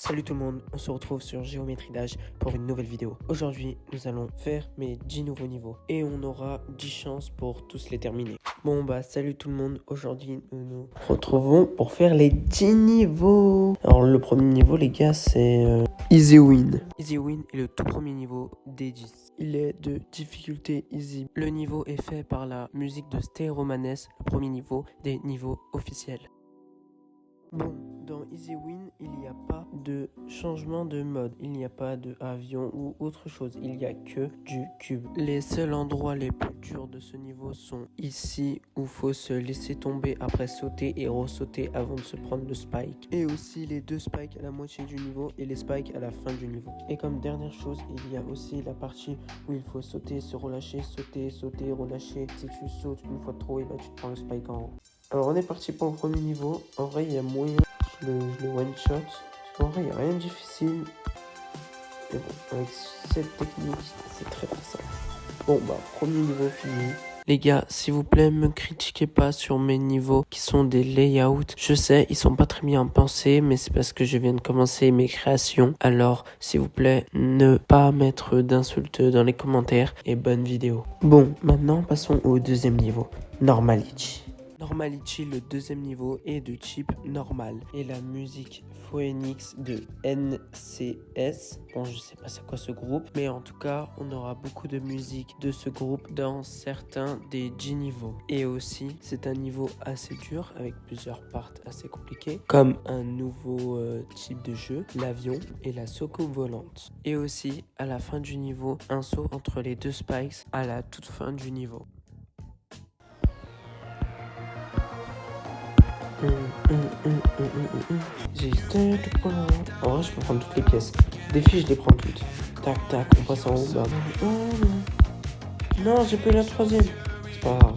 Salut tout le monde, on se retrouve sur Géométrie d'âge pour une nouvelle vidéo. Aujourd'hui, nous allons faire mes 10 nouveaux niveaux et on aura 10 chances pour tous les terminer. Bon bah salut tout le monde, aujourd'hui nous nous retrouvons pour faire les 10 niveaux. Alors le premier niveau les gars c'est Easy Win. Easy Win est le tout premier niveau des 10. Il est de difficulté easy. Le niveau est fait par la musique de Stay Romanes, le premier niveau des niveaux officiels. Bon, dans Easy Win, il n'y a pas de changement de mode, il n'y a pas de avion ou autre chose, il n'y a que du cube. Les seuls endroits les plus durs de ce niveau sont ici où il faut se laisser tomber après sauter et ressauter avant de se prendre le spike. Et aussi les deux spikes à la moitié du niveau et les spikes à la fin du niveau. Et comme dernière chose, il y a aussi la partie où il faut sauter, se relâcher, sauter, sauter, relâcher. Si tu sautes une fois de trop, et bah, tu te prends le spike en haut. Alors on est parti pour le premier niveau. En vrai il y a moyen je le one shot. En vrai il n'y a rien de difficile. Et bon, avec cette technique c'est très simple. Bon bah premier niveau fini. Les gars, s'il vous plaît, me critiquez pas sur mes niveaux qui sont des layouts. Je sais, ils sont pas très bien pensés, mais c'est parce que je viens de commencer mes créations. Alors, s'il vous plaît, ne pas mettre d'insultes dans les commentaires et bonne vidéo. Bon, maintenant passons au deuxième niveau. Normality. Normality, le deuxième niveau, est de type normal. Et la musique Phoenix de NCS. Bon, je sais pas c'est quoi ce groupe, mais en tout cas, on aura beaucoup de musique de ce groupe dans certains des 10 niveaux. Et aussi, c'est un niveau assez dur avec plusieurs parts assez compliquées, comme un nouveau type de jeu, l'avion et la soucoupe volante. Et aussi, à la fin du niveau, un saut entre les deux spikes à la toute fin du niveau. En vrai, je peux prendre toutes les pièces. Défi, je les prends toutes. Tac, tac, on passe en haut. Bah, non, j'ai pas eu la troisième. C'est pas grave.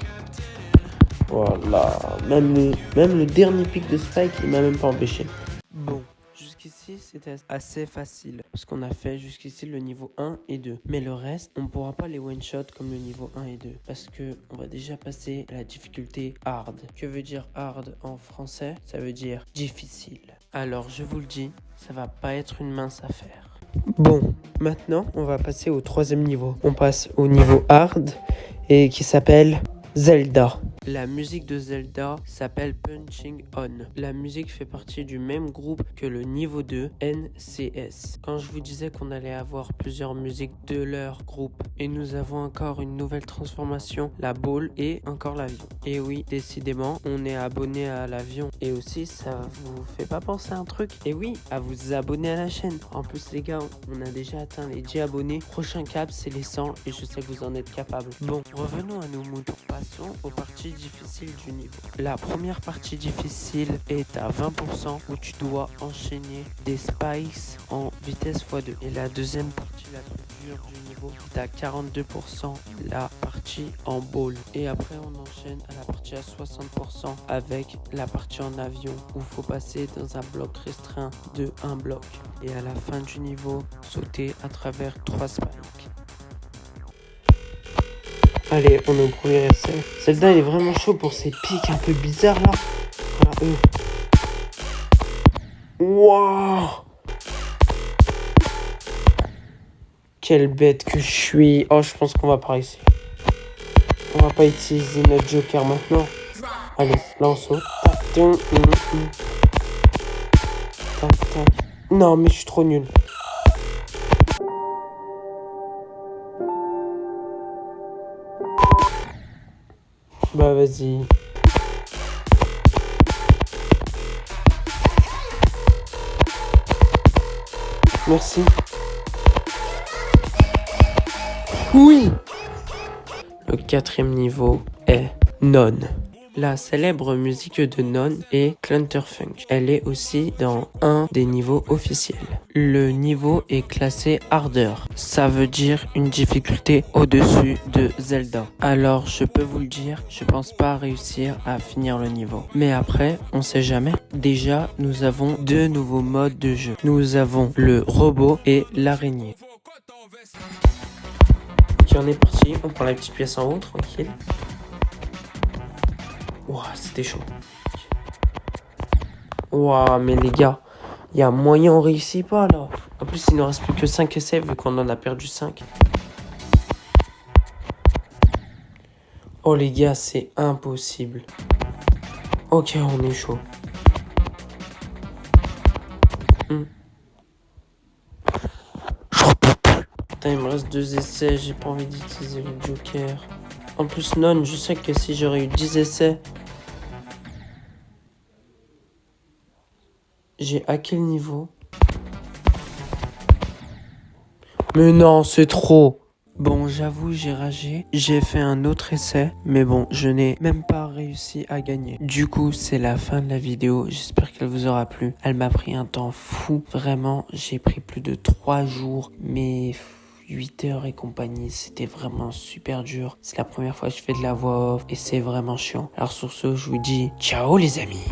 Voilà. Même le dernier pic de Spike, il m'a même pas empêché. Bon. Jusqu'ici, c'était assez facile, parce qu'on a fait jusqu'ici le niveau 1 et 2. Mais le reste, on ne pourra pas les one-shot comme le niveau 1 et 2, parce que on va déjà passer à la difficulté hard. Que veut dire hard en français? Ça veut dire difficile. Alors, je vous le dis, ça va pas être une mince affaire. Bon, maintenant, on va passer au troisième niveau. On passe au niveau hard, et qui s'appelle Zelda. La musique de Zelda s'appelle Punching On. La musique fait partie du même groupe que le niveau 2, NCS. Quand je vous disais qu'on allait avoir plusieurs musiques de leur groupe, et nous avons encore une nouvelle transformation, la ball et encore l'avion. Et oui, décidément, on est abonné à l'avion. Et aussi, ça vous fait pas penser à un truc? Et oui, à vous abonner à la chaîne. En plus, les gars, on a déjà atteint les 10 abonnés. Prochain cap, c'est les 100 et je sais que vous en êtes capables. Bon, revenons à nos moutons. Passons aux parties difficiles du niveau. La première partie difficile est à 20% où tu dois enchaîner des spikes en vitesse x2. Et la deuxième partie la plus dure du niveau est à 42%, la partie en ball. Et après on enchaîne à la partie à 60% avec la partie en avion où il faut passer dans un bloc restreint de un bloc. Et à la fin du niveau, sauter à travers 3 spikes. Allez, on est au premier essai. Zelda, il est vraiment chaud pour ces pics un peu bizarres là. Voilà, Wouah! Quelle bête que je suis. Oh, je pense qu'on va par ici. On va pas utiliser notre joker maintenant. Allez, là on saute. Tac, tac. Non, mais je suis trop nul. Bah vas-y. Merci. Oui. Le quatrième niveau est Non. La célèbre musique de Non est Clunterfunk. Elle est aussi dans un des niveaux officiels. Le niveau est classé Harder. Ça veut dire une difficulté au-dessus de Zelda. Alors, je peux vous le dire, je pense pas réussir à finir le niveau. Mais après, on sait jamais. Déjà, nous avons deux nouveaux modes de jeu. Nous avons le robot et l'araignée. Ok, on est parti. On prend la petite pièce en haut, tranquille. Ouah, c'était chaud. Ouah, mais les gars, Il y a moyen, on réussit pas, là. En plus, il ne reste plus que 5 essais, vu qu'on en a perdu 5. Oh, les gars, c'est impossible. Ok, on est chaud. Putain, il me reste 2 essais, j'ai pas envie d'utiliser le joker. En plus, non, je sais que si j'aurais eu 10 essais... J'ai à quel niveau? Mais non, c'est trop. Bon, j'avoue, j'ai ragé. J'ai fait un autre essai, mais bon, je n'ai même pas réussi à gagner. Du coup, c'est la fin de la vidéo. J'espère qu'elle vous aura plu. Elle m'a pris un temps fou. Vraiment, j'ai pris plus de 3 jours, mais 8 heures et compagnie. C'était vraiment super dur. C'est la première fois que je fais de la voix off et c'est vraiment chiant. Alors sur ce, je vous dis ciao les amis.